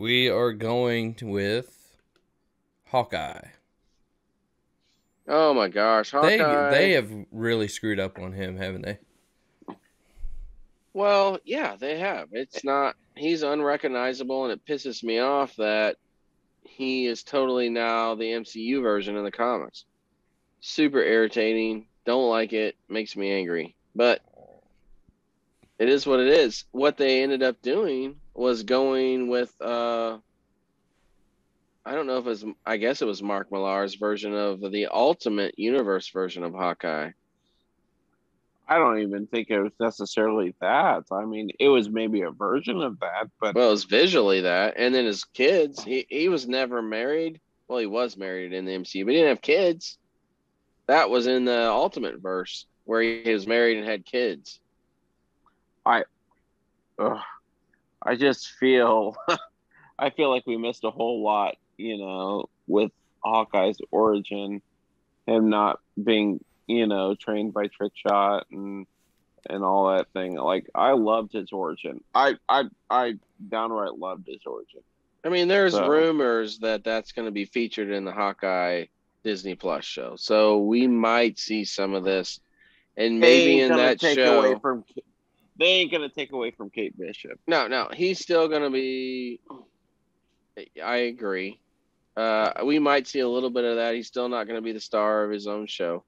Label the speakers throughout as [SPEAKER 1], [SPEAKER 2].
[SPEAKER 1] We are going with Hawkeye.
[SPEAKER 2] Oh my gosh,
[SPEAKER 1] They
[SPEAKER 2] Hawkeye.
[SPEAKER 1] have really screwed up on him, haven't they?
[SPEAKER 2] Well, yeah, they have. He's unrecognizable, and it pisses me off that he is totally now the MCU version of the comics. Super irritating. Don't like it. Makes me angry. But it is what it is. What they ended up doing was going with I don't know if it was, I guess it was Mark Millar's version of the Ultimate Universe version of Hawkeye.
[SPEAKER 3] I don't even think it was necessarily that. I mean, it was maybe a version of that, but
[SPEAKER 2] Well, it was visually that. And then his kids, he was never married. Well, he was married in the MCU, but he didn't have kids. That was in the Ultimate verse where he was married and had kids.
[SPEAKER 3] I, ugh, I just feel, I feel like we missed a whole lot, with Hawkeye's origin, him not being, trained by Trickshot and all that thing. Like I loved his origin. I downright loved his origin.
[SPEAKER 2] I mean, there's
[SPEAKER 3] So
[SPEAKER 2] rumors that that's going to be featured in the Hawkeye Disney Plus show. So we might see some of this. And
[SPEAKER 3] they
[SPEAKER 2] maybe
[SPEAKER 3] ain't
[SPEAKER 2] in
[SPEAKER 3] gonna
[SPEAKER 2] that
[SPEAKER 3] take away
[SPEAKER 2] show.
[SPEAKER 3] from they ain't gonna take away from Kate Bishop.
[SPEAKER 2] No, he's still going to be. I agree. We might see a little bit of that. He's still not going to be the star of his own show.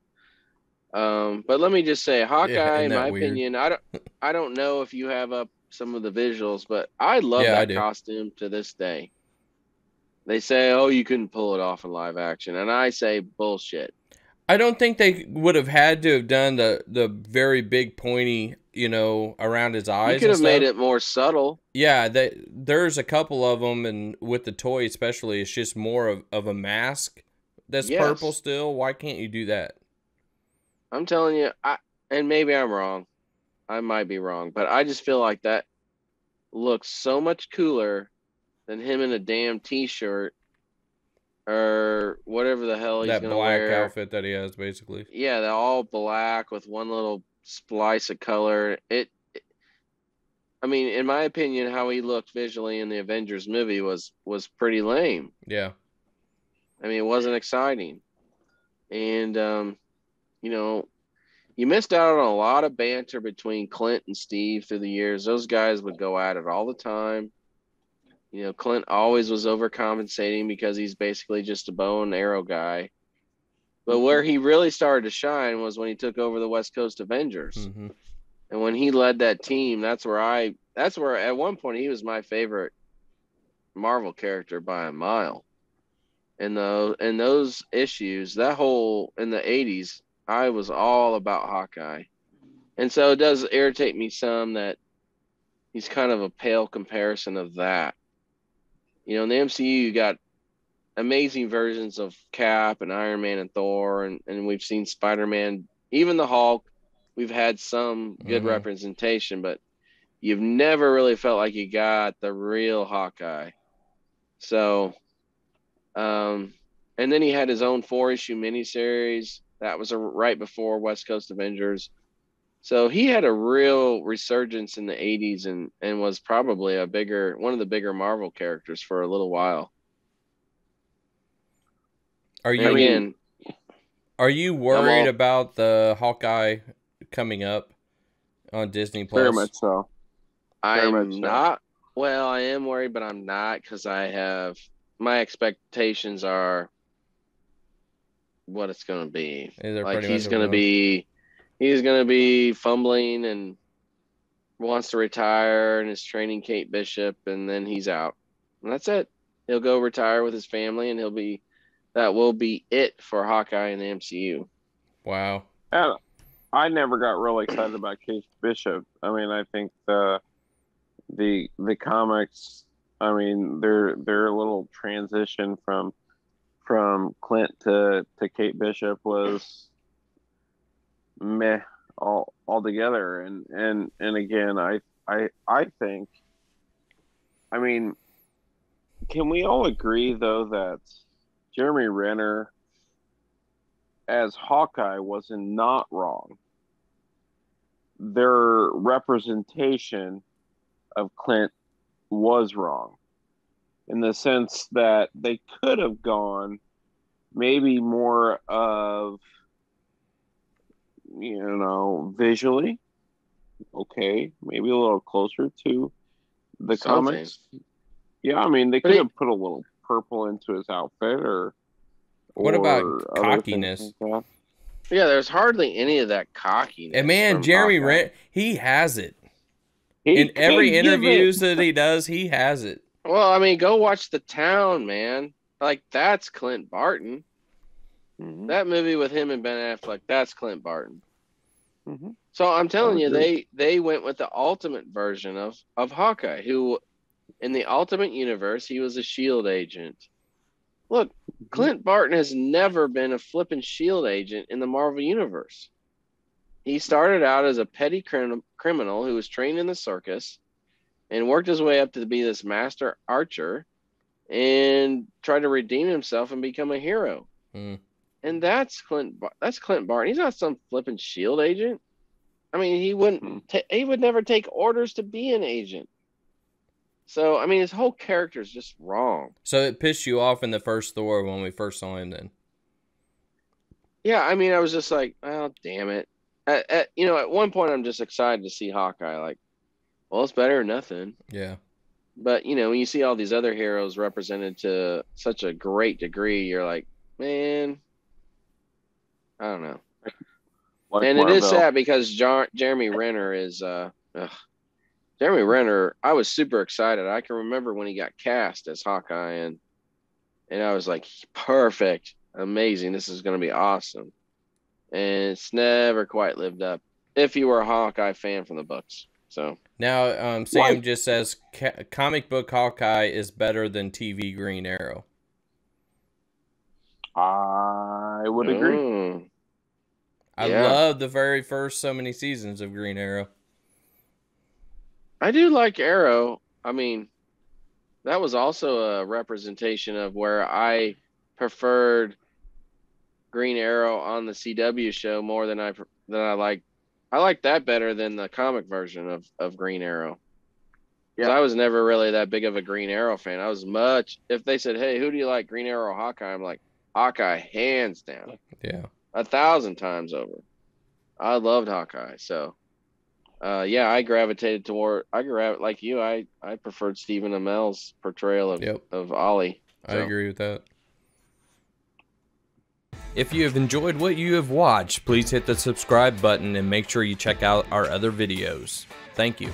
[SPEAKER 2] But let me just say,
[SPEAKER 1] Yeah,
[SPEAKER 2] Hawkeye,
[SPEAKER 1] isn't
[SPEAKER 2] in my
[SPEAKER 1] that weird?
[SPEAKER 2] opinion, I don't know if you have up some of the visuals, but I love
[SPEAKER 1] Yeah, I
[SPEAKER 2] that
[SPEAKER 1] do.
[SPEAKER 2] costume to this day. They say, oh, you couldn't pull it off in live action, and I say bullshit.
[SPEAKER 1] I don't think they would have had to have done the very big pointy, around his
[SPEAKER 2] You
[SPEAKER 1] eyes
[SPEAKER 2] could
[SPEAKER 1] and
[SPEAKER 2] have made
[SPEAKER 1] stuff.
[SPEAKER 2] it more subtle.
[SPEAKER 1] Yeah, there's a couple of them, and with the toy especially, it's just more of a mask that's purple
[SPEAKER 2] Yes,
[SPEAKER 1] still. Why can't you do that?
[SPEAKER 2] I'm telling you, and maybe I'm wrong. I might be wrong, but I just feel like that looks so much cooler than him in a damn t-shirt or whatever the hell he's
[SPEAKER 1] That
[SPEAKER 2] gonna
[SPEAKER 1] black
[SPEAKER 2] wear.
[SPEAKER 1] outfit that he has, basically.
[SPEAKER 2] Yeah, they're all black with one little splice of color. I mean, in my opinion, how he looked visually in the Avengers movie was pretty lame.
[SPEAKER 1] Yeah.
[SPEAKER 2] I mean, it wasn't exciting, and you know, you missed out on a lot of banter between Clint and Steve through the years. Those guys would go at it all the time. Clint always was overcompensating because he's basically just a bow and arrow guy. But where he really started to shine was when he took over the West Coast Avengers.
[SPEAKER 1] Mm-hmm.
[SPEAKER 2] And when he led that team, that's where at one point he was my favorite Marvel character by a mile. And those issues, that whole in the 80s, I was all about Hawkeye. And so it does irritate me some that he's kind of a pale comparison of that. In the MCU, you got amazing versions of Cap and Iron Man and Thor, and we've seen Spider-Man, even the Hulk. We've had some good
[SPEAKER 1] Mm-hmm.
[SPEAKER 2] representation, but you've never really felt like you got the real Hawkeye. So, and then he had his own 4-issue miniseries that was right before West Coast Avengers. So he had a real resurgence in the 80s and was probably one of the bigger Marvel characters for a little while.
[SPEAKER 1] Are
[SPEAKER 2] And
[SPEAKER 1] you
[SPEAKER 2] again,
[SPEAKER 1] are you
[SPEAKER 2] I'm
[SPEAKER 1] worried
[SPEAKER 2] all
[SPEAKER 1] about the Hawkeye coming up on Disney
[SPEAKER 3] Very
[SPEAKER 1] Plus?
[SPEAKER 3] much so. Very much
[SPEAKER 2] I'm
[SPEAKER 3] so.
[SPEAKER 2] not well, I am worried, but I'm not because my expectations are what it's going to be.
[SPEAKER 1] They're
[SPEAKER 2] Like
[SPEAKER 1] pretty much what we're doing.
[SPEAKER 2] he's going to be fumbling and wants to retire and is training Kate Bishop and then he's out. And that's it. He'll go retire with his family and that will be it for Hawkeye in the MCU.
[SPEAKER 1] Wow.
[SPEAKER 3] And I never got really excited about Kate Bishop. I mean, I think the comics. I mean, their little transition from Clint to Kate Bishop was meh altogether. And again, I think. I mean, can we all agree though that Jeremy Renner as Hawkeye was not wrong? Their representation of Clint was wrong. in the sense that they could have gone maybe more of, visually, okay, maybe a little closer to the
[SPEAKER 2] Something.
[SPEAKER 3] comics. Yeah, I mean, they could have put a little purple into his outfit, or
[SPEAKER 1] what about
[SPEAKER 3] other
[SPEAKER 1] cockiness?
[SPEAKER 3] things like that.
[SPEAKER 2] Yeah, there's hardly any of that cockiness.
[SPEAKER 1] And man,
[SPEAKER 2] from
[SPEAKER 1] Jeremy
[SPEAKER 2] Hawkeye.
[SPEAKER 1] Renner, he has it.
[SPEAKER 3] He
[SPEAKER 1] In every
[SPEAKER 3] could give
[SPEAKER 1] interviews
[SPEAKER 3] it-
[SPEAKER 1] that he does, he has it.
[SPEAKER 2] Well, I mean, go watch The Town, man. Like, that's Clint Barton.
[SPEAKER 3] Mhm,
[SPEAKER 2] That movie with him and Ben Affleck, that's Clint Barton.
[SPEAKER 3] mhm.
[SPEAKER 2] So I'm telling you,
[SPEAKER 3] agree.
[SPEAKER 2] they went with the ultimate version of Hawkeye, who in the Ultimate Universe, he was a SHIELD agent. Look, Clint Barton has never been a flippin' SHIELD agent in the Marvel Universe. He started out as a petty criminal who was trained in the circus and worked his way up to be this master archer and tried to redeem himself and become a hero.
[SPEAKER 1] Mm.
[SPEAKER 2] And that's Clint Barton. He's not some flippin' SHIELD agent. I mean, he would never take orders to be an agent. So, I mean, his whole character is just wrong.
[SPEAKER 1] So it pissed you off in the first Thor when we first saw him then?
[SPEAKER 2] Yeah, I mean, I was just like, oh, damn it. At one point, I'm just excited to see Hawkeye. Like, well, it's better than nothing.
[SPEAKER 1] Yeah.
[SPEAKER 2] But, when you see all these other heroes represented to such a great degree, you're like, man, I don't know.
[SPEAKER 3] Like
[SPEAKER 2] and
[SPEAKER 3] Marvel.
[SPEAKER 2] it is sad because Jeremy Renner is Jeremy Renner. I was super excited. I can remember when he got cast as Hawkeye, and I was like, perfect, amazing. This is going to be awesome. And it's never quite lived up. If you were a Hawkeye fan from the books, so
[SPEAKER 1] now Sam just says comic book Hawkeye is better than TV Green Arrow.
[SPEAKER 3] I would agree.
[SPEAKER 1] I love the very first so many seasons of Green Arrow.
[SPEAKER 2] I do like Arrow. I mean, that was also a representation of where I preferred Green Arrow on the CW show more than I like. I like that better than the comic version of Green Arrow. Because I was never really that big of a Green Arrow fan. I was if they said, hey, who do you like, Green Arrow or Hawkeye? I'm like, Hawkeye, hands down.
[SPEAKER 1] Yeah.
[SPEAKER 2] 1,000 times over. I loved Hawkeye. So, I gravitated toward, like you, I preferred Stephen Amell's portrayal of Ollie. So.
[SPEAKER 1] I agree with that. If you have enjoyed what you have watched, please hit the subscribe button and make sure you check out our other videos. Thank you.